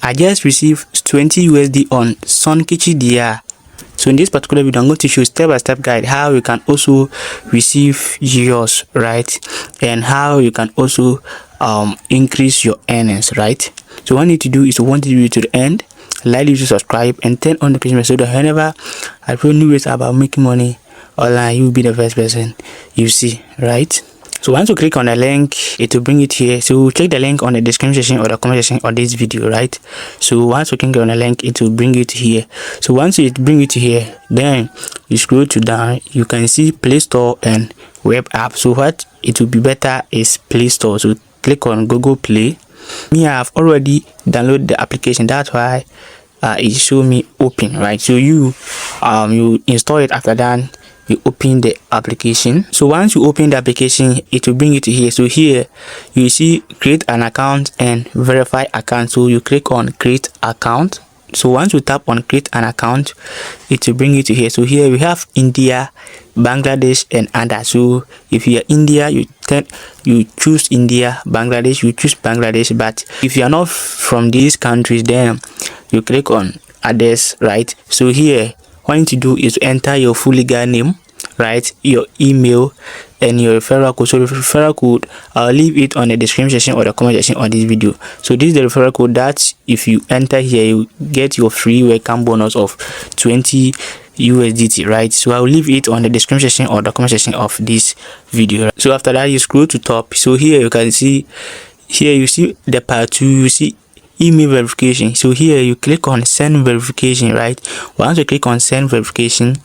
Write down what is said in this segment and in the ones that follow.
I just received 20 USD on Sone Ki Chidiya. So in this particular video, I'm going to show step-by-step guide how you can also receive yours, right? And how you can also increase your earnings, right? So what you need to do is to watch the video to the end, like you to subscribe, and turn on the notification so that whenever I put new ways about making money online, you'll be the first person you see, right? So once you click on the link, it will bring it here. So check the link on the description section or the comment section on this video, right? So once you click on the link, it will bring it here. So once it bring it here, then you scroll to down, you can see Play Store and web app. So what it will be better is Play Store. So click on Google Play. Me, I have already downloaded the application. That's why it show me open, right? So you install it. After that, you open the application. So once you open the application, it will bring you to here. So here you see create an account and verify account. So you click on create account. So once you tap on create an account, it will bring you to here. So here we have India, Bangladesh, and others. So if you are India, you choose India. Bangladesh, you choose Bangladesh. But if you are not from these countries, then you click on others, right? So here what you need to do is to enter your full legal name, right, your email, and your referral code. So the referral code, I'll leave it on the description section or the comment section on this video. So this is the referral code that if you enter here, you get your free welcome bonus of 20 USDT, right? So I'll leave it on the description section or the comment section of this video. So after that, you scroll to top. So here you can see, here you see the part 2, you see email verification. So here you click on send verification, right? Once you click on send verification,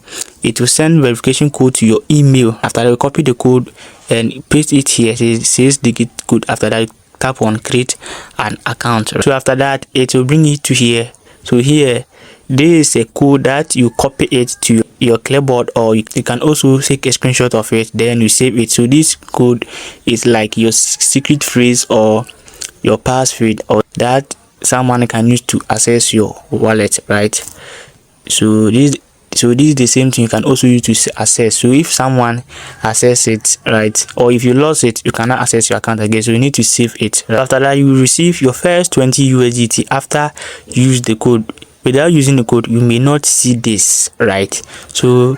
it will send verification code to your email. After that, you copy the code and paste it here. It says digit code. After that, you tap on create an account. So after that, it will bring it to here. So here this is a code that you copy it to your clipboard, or you can also take a screenshot of it, then you save it. So this code is like your secret phrase or your password, or that someone can use to access your wallet, right? So this is the same thing you can also use to access. So if someone access it, right, or if you lost it, you cannot access your account again. So you need to save it. After that, you will receive your first 20 USDT after you use the code. Without using the code, you may not see this, right? So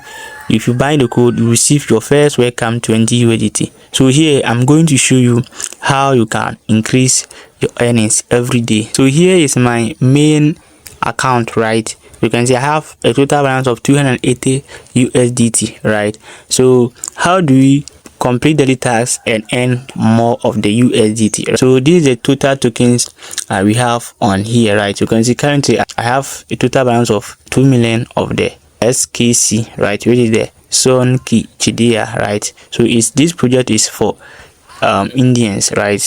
if you buy the code, you receive your first welcome 20 USDT. So here I'm going to show you how you can increase your earnings every day. So here is my main account, right? You can see I have a total balance of 280 USDT, right? So how do we complete daily tasks and earn more of the USDT? So this is the total tokens we have on here, right? You can see currently I have a total balance of 2 million of the SKC, right, which is the Sone Ki Chidiya, right? So this project is for Indians, right?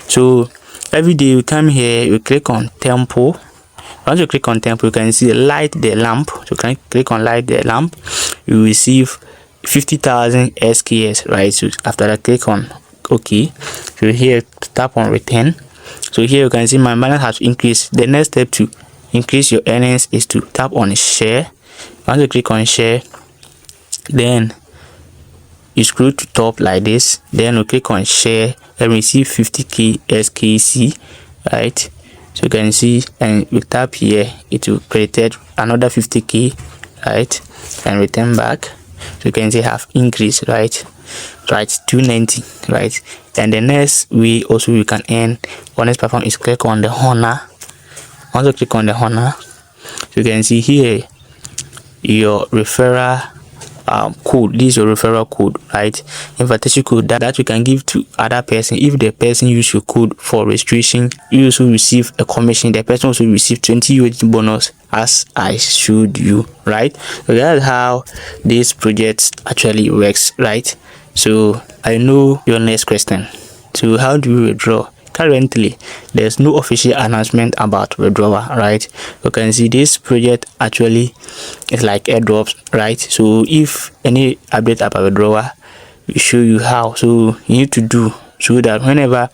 So every day you come here, you click on tempo. Once you click on tempo, you can see light the lamp. So you can click on light the lamp, you receive 50,000 SKS, right? So after that, click on OK. So here tap on return. So here you can see my balance has increased. The next step to increase your earnings is to tap on share. Once you click on share, then you scroll to top like this, then you click on share and receive 50k SKC, right? So you can see, and you tap here, it will create another 50k, right, and return back. So you can see have increased, right, 290, right? And the next way also you can earn on this platform is click on the honor. Once you click on the honor, so you can see here your referral code. This is your referral code, right? Invitation code that you can give to other person. If the person use your code for registration, you also receive a commission. The person also receive 20 USD bonus, as I showed you, right? So that's how this project actually works, right? So I know your next question. So how do we withdraw? Currently there's no official announcement about withdrawal, right? You can see this project actually is like airdrops, right? So if any update about withdrawal, we show you how. So you need to do so that whenever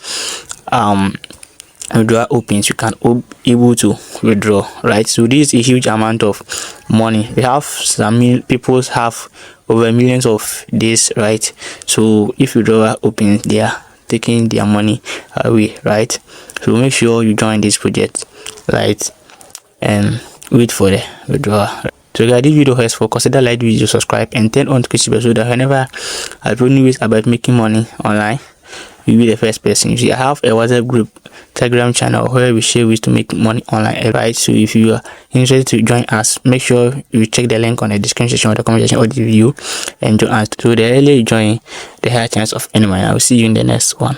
withdrawal opens, you can able to withdraw, right? So this is a huge amount of money. We have some people have over millions of this, right? So if withdrawal opens, they are taking their money away, right? So make sure you join this project, right, and wait for the withdrawal. So guys, this video helps for, consider like the video, subscribe, and turn on notification bell so that whenever I upload news about making money online, you'll be the first person. You see, I have a WhatsApp group, Telegram channel where we share ways to make money online, right? So if you are interested to join us, make sure you check the link on the description section or the comment section of the video and join us. So the earlier you join, the higher chance of earning money. I will see you in the next one.